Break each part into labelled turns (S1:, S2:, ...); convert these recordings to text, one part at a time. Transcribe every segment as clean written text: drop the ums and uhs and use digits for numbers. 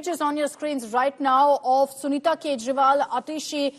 S1: images on your screens right now of Sunita Kejriwal, Atishi.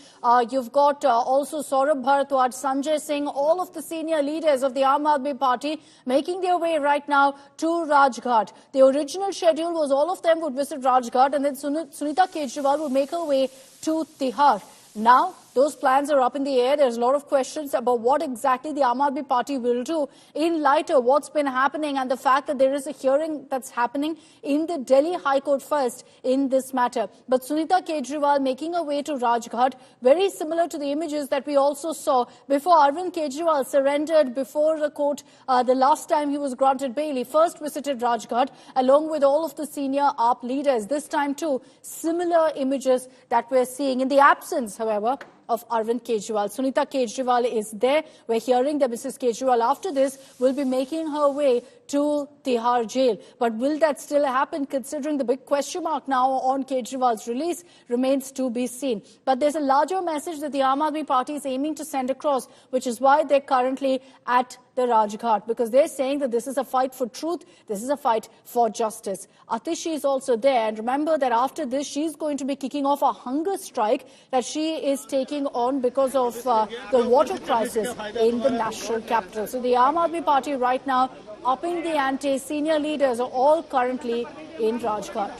S1: You've got also Saurabh Bharadwaj, Sanjay Singh, all of the senior leaders of the Aam Aadmi Party making their way right now to Rajghat. The original schedule was all of them would visit Rajghat and then Sunita Kejriwal would make her way to Tihar. Now, those plans are up in the air. There's a lot of questions about what exactly the Aam Aadmi Party will do in light of what's been happening and the fact that there is a hearing that's happening in the Delhi High Court first in this matter. But Sunita Kejriwal making her way to Rajghat, very similar to the images that we also saw before Arvind Kejriwal surrendered before the court the last time he was granted bail. He first visited Rajghat along with all of the senior AAP leaders. This time too, similar images that we're seeing. In the absence, however, of Arvind Kejriwal, Sunita Kejriwal is there. We're hearing that Mrs. Kejriwal after this will be making her way to Tihar jail. But will that still happen, considering the big question mark now on Kejriwal's release remains to be seen. But there's a larger message that the Aam Aadmi Party is aiming to send across, which is why they're currently at the Rajghat, because they're saying that this is a fight for truth, this is a fight for justice. Atishi is also there, and remember that after this, she's going to be kicking off a hunger strike that she is taking on because of the water crisis in the national capital. So the Aam Aadmi Party right now upping the ante. Senior leaders are all currently in Rajghat.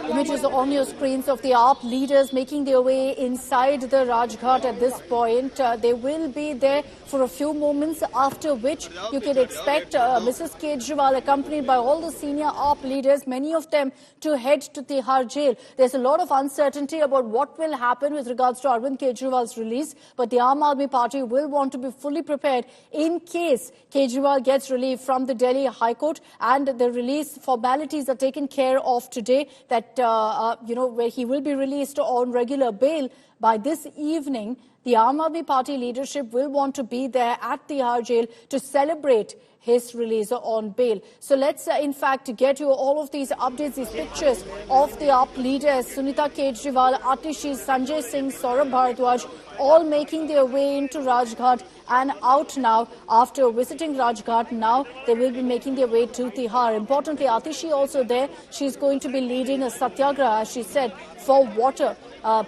S1: Images on your screens of the AAP leaders making their way inside the Rajghat at this point. They will be there for a few moments, after which you can expect Mrs. Kejriwal, accompanied by all the senior AAP leaders, many of them to head to Tihar jail. There's a lot of uncertainty about what will happen with regards to Arvind Kejriwal's release, but the Aam Aadmi Party will want to be fully prepared in case Kejriwal gets relief from the Delhi High Court and the release formalities are taken care of today, that where he will be released on regular bail by this evening. The Aam Aadmi Party leadership will want to be there at Tihar jail to celebrate his release on bail. So let's in fact get you all of these updates, these pictures of the AAP leaders, Sunita Kejriwal, Atishi, Sanjay Singh, Saurabh Bharadwaj, all making their way into Rajghat and out now. After visiting Rajghat, now they will be making their way to Tihar. Importantly, Atishi also there. She's going to be leading a satyagraha, as she said, for water,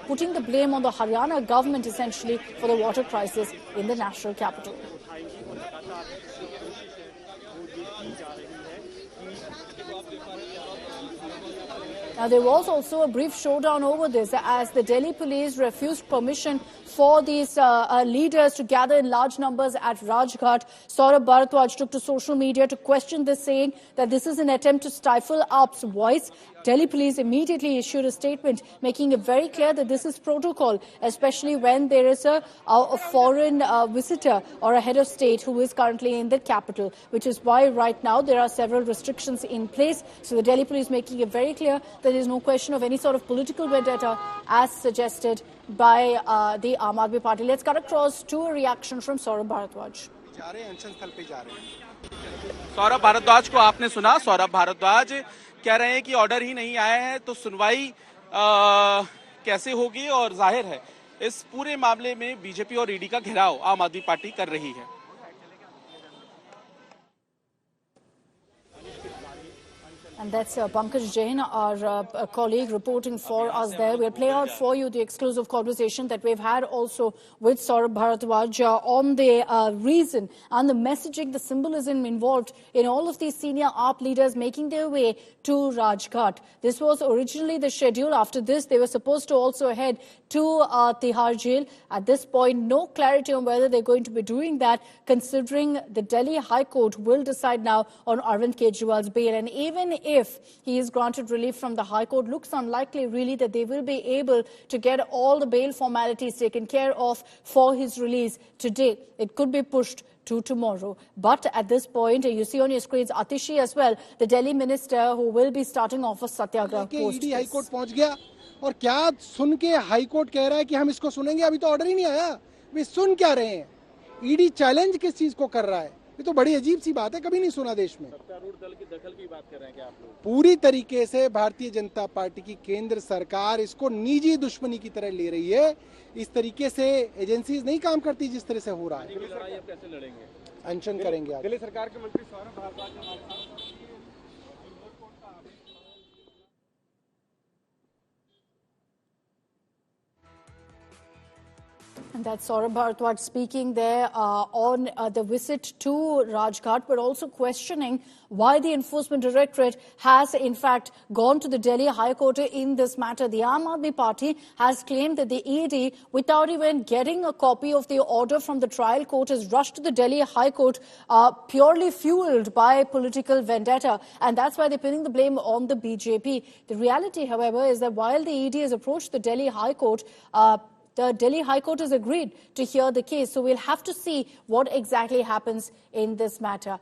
S1: putting the blame on the Haryana government essentially for the water crisis in the national capital. Now, there was also a brief showdown over this as the Delhi police refused permission for these leaders to gather in large numbers at Rajghat. Saurabh Bharadwaj took to social media to question this, saying that this is an attempt to stifle AAP's voice. Delhi police immediately issued a statement making it very clear that this is protocol, especially when there is a foreign visitor or a head of state who is currently in the capital, which is why right now there are several restrictions in place. So the Delhi police making it very clear that there is no question of any sort of political vendetta as suggested by the Aam Aadmi Party. Let's cut across to a reaction from Saurabh Bharadwaj.
S2: Saurabh Bhardwaj को आपने सुना। सौरभ भारद्वाज कह रहे हैं कि order ही नहीं आया है तो सुनवाई कैसे होगी, और जाहिर है इस पूरे मामले में बीजेपी और ईडी का घेराव आम आदमी पार्टी कर रही है।
S1: And that's Pankaj Jain, our colleague, reporting for us there. We'll play out for you the exclusive conversation that we've had also with Saurabh Bharadwaj on the reason and the messaging, the symbolism involved in all of these senior AAP leaders making their way to Rajghat. This was originally the schedule. After this, they were supposed to also head to Tihar jail. At this point, no clarity on whether they're going to be doing that, considering the Delhi High Court will decide now on Arvind Kejriwal's bail. And even if he is granted relief from the High Court, looks unlikely really that they will be able to get all the bail formalities taken care of for his release today. It could be pushed to tomorrow. But at this point, you see on your screens Atishi as well, the Delhi minister who will be starting off a satyagraha post.
S3: ED high court पहुंच गया और क्या सुन के high court कह रहा है कि हम इसको सुनेंगे, अभी तो ऑर्डर ही नहीं आया, वे सुन क्या रहे हैं? ईडी चैलेंज किस चीज को कर रहा है? ये तो बड़ी अजीब सी बात है, कभी नहीं सुना देश में।
S2: सत्तारूढ़ दल की दखल की बात कर रहे हैं क्या आप लोग?
S3: पूरी तरीके से भारतीय जनता पार्टी की केंद्र सरकार इसको निजी दुश्मनी की तरह ले रही है। इस तरीके से एजेंसीज नहीं काम करती जिस तरह से हो रहा है।
S2: लड़ाई अब कैसे लड़ेंगे?
S3: अनशन करेंगे आज।
S4: दिल्ली सरकार के मंत्री Saurabh Bhardwaj
S1: And that's Saurabh Bharadwaj speaking there on the visit to Rajghat, but also questioning why the Enforcement Directorate has, in fact, gone to the Delhi High Court in this matter. The Aam Aadmi Party has claimed that the ED, without even getting a copy of the order from the trial court, has rushed to the Delhi High Court purely fueled by political vendetta. And that's why they're pinning the blame on the BJP. The reality, however, is that while the ED has approached the Delhi High Court, the Delhi High Court has agreed to hear the case. So we'll have to see what exactly happens in this matter.